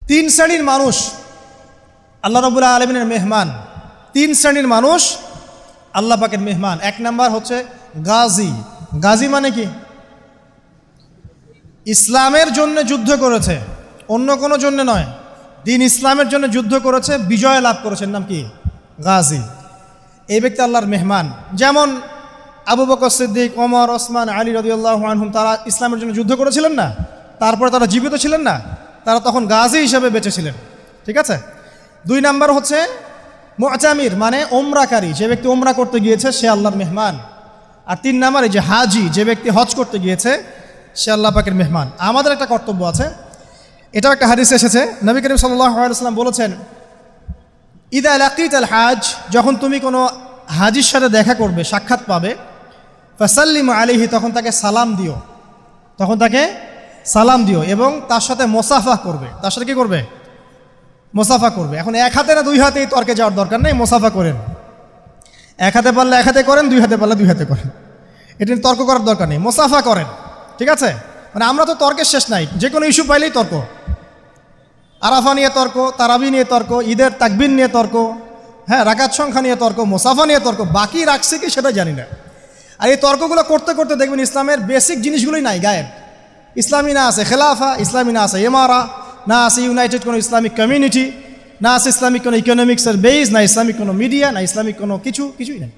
তিন শ্রেণীর মানুষ আল্লাহ রাব্বুল আলামিনের মেহমান। তিন শ্রেণীর মানুষ আল্লাহ পাকের মেহমান। এক নাম্বার হচ্ছে গাজী। গাজী মানে কি? ইসলামের জন্য যুদ্ধ করেছে, অন্য কোনো জন্য নয়, দিন ইসলামের জন্য যুদ্ধ করেছে, বিজয় লাভ করেছেন, নাম কি? গাজী। এই ব্যক্তি আল্লাহর মেহমান। যেমন আবু বকর সিদ্দিক, ওমর, ওসমান, আলী রাদিয়াল্লাহু আনহুম, তারা ইসলামের জন্য যুদ্ধ করেছিলেন না? তারপরে তারা জীবিত ছিলেন না? তারা তখন গাজী হিসেবে বেঁচে ছিলেন। ঠিক আছে। দুই নাম্বার হচ্ছে মুতামির, মানে ওমরাকারী। যে ব্যক্তি ওমরা করতে গিয়েছে সে আল্লাহর মেহমান। আর তিন নাম্বার এই যে হাজি, যে ব্যক্তি হজ করতে গিয়েছে সে আল্লাহ পাকের মেহমান। আমাদের একটা কর্তব্য আছে, এটাও একটা হাদিসে এসেছে। নবী করিম সাল্লাল্লাহু আলাইহি ওয়াসাল্লাম বলেছেন, ইদা লাকিতাল হাজ, যখন তুমি কোনো হাজির সাথে দেখা করবে, সাক্ষাৎ পাবে, ফাসাল্লিমু আলাইহি, তখন তাকে সালাম দিও, তখন তাকে সালাম দিও এবং তার সাথে মোসাফা করবে। তার সাথে কি করবে? মোসাফা করবে। এখন এক হাতে না দুই হাতেই তর্কে যাওয়ার দরকার নেই, মোসাফা করেন। এক হাতে পারলে এক হাতে করেন, দুই হাতে পারলে দুই হাতে করেন, এটা নিয়ে তর্ক করার দরকার নেই, মোসাফা করেন। ঠিক আছে। মানে আমরা তো তর্কের শেষ নাই, যে কোনো ইস্যু পাইলেই তর্ক। আরাফা নিয়ে তর্ক, তারাবি নিয়ে তর্ক, ঈদের তাকবীর নিয়ে তর্ক, হ্যাঁ, রাকাত সংখ্যা নিয়ে তর্ক, মোসাফা নিয়ে তর্ক, বাকি রাখছে কি সেটা জানি না। আর এই তর্কগুলো করতে করতে দেখবেন ইসলামের বেসিক জিনিসগুলোই নাই, গায়েব। ইসলামী না আছে খেলাফা, ইসলামী না আছে এমারা, না আছে ইউনাইটেড কোনো ইসলামিক কমিউনিটি, না আছে ইসলামিক কোনো ইকোনমিক্সের বেস, না ইসলামিক কোনো মিডিয়া, না ইসলামিক কোনো কিছুই নাই।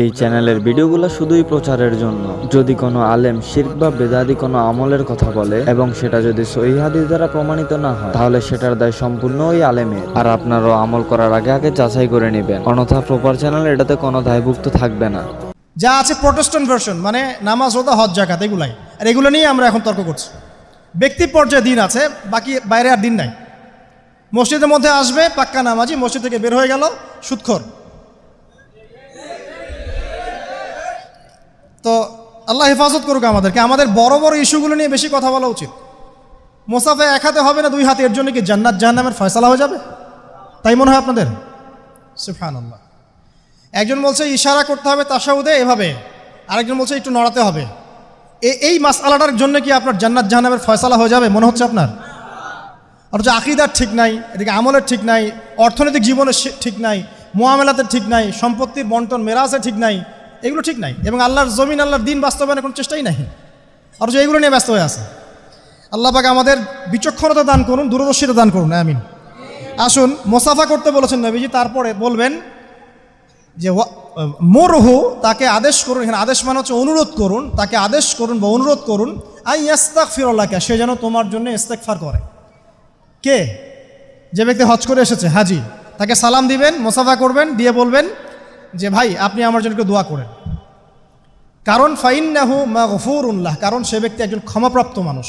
এই চ্যানেলের ভিডিওগুলো শুধুই প্রচারের জন্য। যদি কোনো আলেম শিরক বা বেদাতি কোনো আমলের কথা বলে এবং সেটা যদি সহিহ হাদিস দ্বারা প্রমাণিত না হয়, তাহলে সেটার দায় সম্পূর্ণ ওই আলেমের। আর আপনারাও আমল করার আগে আগে যাচাই করে নেবেন, অন্যথা প্রপার চ্যানেল এটাতে কোনো দায়ভুক্ত থাকবে না। যা আছে প্রোটেস্ট্যান্ট ভার্সন, মানে নামাজ, রোজা, হজ, যাকাত, এগুলাই। আর এগুলো নিয়ে আমরা এখন তর্ক করছি। ব্যক্তি পর্যায়ে দিন আছে, বাকি বাইরে আর দিন নাই। মসজিদের মধ্যে আসবে পাক্কা নামাজি, মসজিদ থেকে বের হয়ে গেল সুদখোর। তো আল্লাহ হেফাজত করুক আমাদেরকে। আমাদের বড় বড় ইস্যুগুলো নিয়ে বেশি কথা বলা উচিত। মোসাফা এক হাতে হবে না দুই হাতে, এর জন্য কি জান্নাত জাহান্নামের ফয়সালা হয়ে যাবে? তাই মনে হয় আপনাদের? সুবহানাল্লাহ। একজন বলছে ইশারা করতে হবে তাশাহুদে এভাবে, আরেকজন বলছে একটু নড়াতে হবে। এই মাসআলাটার জন্য কি আপনার জান্নাত জাহান্নামের ফয়সালা হয়ে যাবে মনে হচ্ছে আপনার? অথচ আকীদার ঠিক নাই, এদিকে আমলের ঠিক নাই, অর্থনৈতিক জীবনের ঠিক নাই, মুআমালাতের ঠিক নাই, সম্পত্তির বন্টন মেরাসের ঠিক নাই, এগুলো ঠিক নাই। এবং আল্লাহর জমিন, আল্লাহর দিন বাস্তবায়নের কোনো চেষ্টাই নাই, অথচ এগুলো নিয়ে ব্যস্ত হয়ে আছে। আল্লাহ পাক আমাদের বিচক্ষণতা দান করুন, দূরদর্শিতা দান করুন, আমিন। আসুন, মোসাফা করতে বলেছেন নবীজি, তারপরে বলবেন যে মুরহু, তাকে আদেশ করুন। এখানে আদেশ মানে হচ্ছে অনুরোধ করুন, তাকে আদেশ করুন বা অনুরোধ করুন, আই ইস্তাগফিরুল্লাহকে, সে যেন তোমার জন্য ইস্তেগফার করে। কে? যে ব্যক্তি হজ করে এসেছে, হাজি, তাকে সালাম দিবেন, মোসাফা করবেন, দিয়ে বলবেন যে ভাই আপনি আমার জন্য একটু দোয়া করেন। কারণ ফাইন্নাহু মাগফুরুন লাহ, কারণ সে ব্যক্তি একজন ক্ষমাপ্রাপ্ত মানুষ।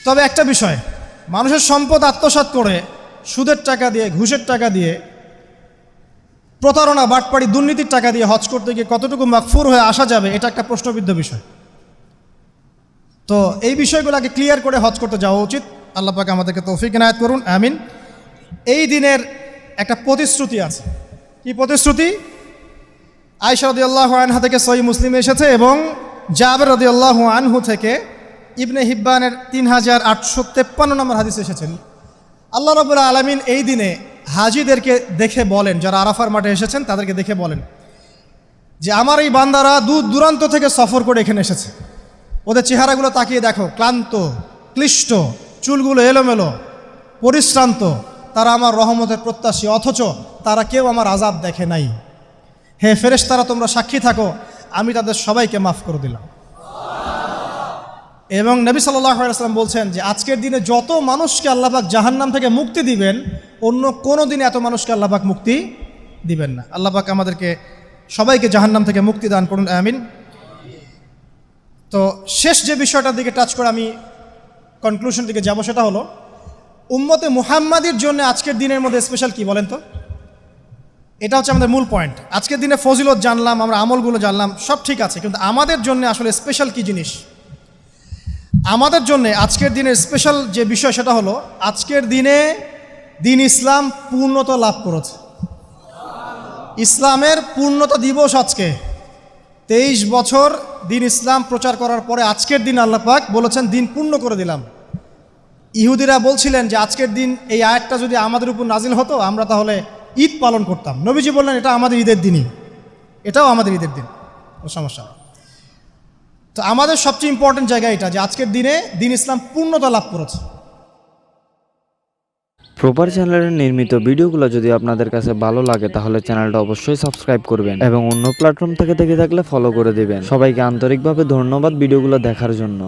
তবে একটা বিষয়, মানুষের সম্পদ আত্মসাৎ করে সুদের টাকা দিয়ে, ঘুষের টাকা দিয়ে, প্রতারণা, বাটপাড়ি, দুর্নীতির টাকা দিয়ে হজ করতে গিয়ে কতটুকু মাগফুর হয়ে আসা যাবে, এটা একটা প্রশ্নবিদ্ধ বিষয়। তো এই বিষয়গুলোকে ক্লিয়ার করে হজ করতে যাওয়া উচিত। আল্লাহ পাক আমাদেরকে তৌফিক ইনায়াত করুন, আমিন। এই দিনের একটা প্রতিশ্রুতি আছে। কি প্রতিশ্রুতি? আয়েশা রাদিয়াল্লাহু আনহা থেকে সহিহ মুসলিমে এসেছে এবং জাবের রাদিয়াল্লাহু আনহু থেকে ইবনে হিব্বানের 3853 নম্বর হাদিসে এসেছেন। আল্লাহ রাব্বুল আলামিন এই দিনে হাজিদেরকে দেখে বলেন, যারা আরাফার মাঠে এসেছেন তাদেরকে দেখে বলেন যে আমার এই বান্দারা দূর দূরান্ত থেকে সফর করে এখানে এসেছে, ওদের চেহারাগুলো তাকিয়ে দেখো, ক্লান্ত, ক্লিষ্ট, চুলগুলো এলোমেলো, পরিশ্রান্ত, তারা আমার রহমতের প্রত্যাশী, অথচ তারা কেউ আমার আযাব দেখে নাই। হে ফেরেশতারা, তোমরা সাক্ষী থাকো, আমি তাদের সবাইকে মাফ করে দিলাম। এবং নবী সাল্লাল্লাহু আলাইহি ওয়াসাল্লাম বলছেন যে আজকের দিনে যত মানুষকে আল্লাহ পাক জাহান্নাম থেকে মুক্তি দিবেন, অন্য কোনো দিনে এত মানুষকে আল্লাহ পাক মুক্তি দিবেন না। আল্লাহ পাক আমাদেরকে সবাইকে জাহান্নাম থেকে মুক্তি দান করুন, আমিন। তো শেষ যে বিষয়টার দিকে টাচ করে আমি কনক্লুশন দিকে যাব, সেটা হলো উম্মতে মুহাম্মাদির জন্য আজকের দিনের মধ্যে স্পেশাল কি বলেন তো? এটা হচ্ছে আমাদের মূল পয়েন্ট। আজকের দিনে ফজিলত জানলাম, আমরা আমলগুলো জানলাম, সব ঠিক আছে, কিন্তু আমাদের জন্য আসলে স্পেশাল কি জিনিস? আমাদের জন্য আজকের দিনের স্পেশাল যে বিষয় সেটা হলো আজকের দিনে দিন ইসলাম পূর্ণতা লাভ করেছে। ইসলামের পূর্ণতা দিবস আজকে। 23 বছর দিন ইসলাম প্রচার করার পরে আজকের দিন আল্লাহ পাক বলেছেন দিন পূর্ণ করে দিলাম। ইহুদিরা বলছিলেন যে আজকের দিন এই আয়াতটা যদি আমাদের উপর নাজিল হতো আমরা তাহলে ঈদ পালন করতাম। নবীজি বললেন এটা আমাদের ঈদের দিনই, এটাও আমাদের ঈদের দিন, কোনো সমস্যা নেই। তো আমাদের সবচেয়ে ইম্পর্টেন্ট জায়গা এটা যে আজকের দিনে দিন ইসলাম পূর্ণতা লাভ করেছে। প্রপার চ্যানেলের নির্মিত ভিডিওগুলো যদি আপনাদের কাছে ভালো লাগে তাহলে চ্যানেলটা অবশ্যই সাবস্ক্রাইব করবেন এবং অন্য প্ল্যাটফর্ম থেকে দেখে থাকলে ফলো করে দিবেন। সবাইকে আন্তরিকভাবে ধন্যবাদ ভিডিওগুলো দেখার জন্য।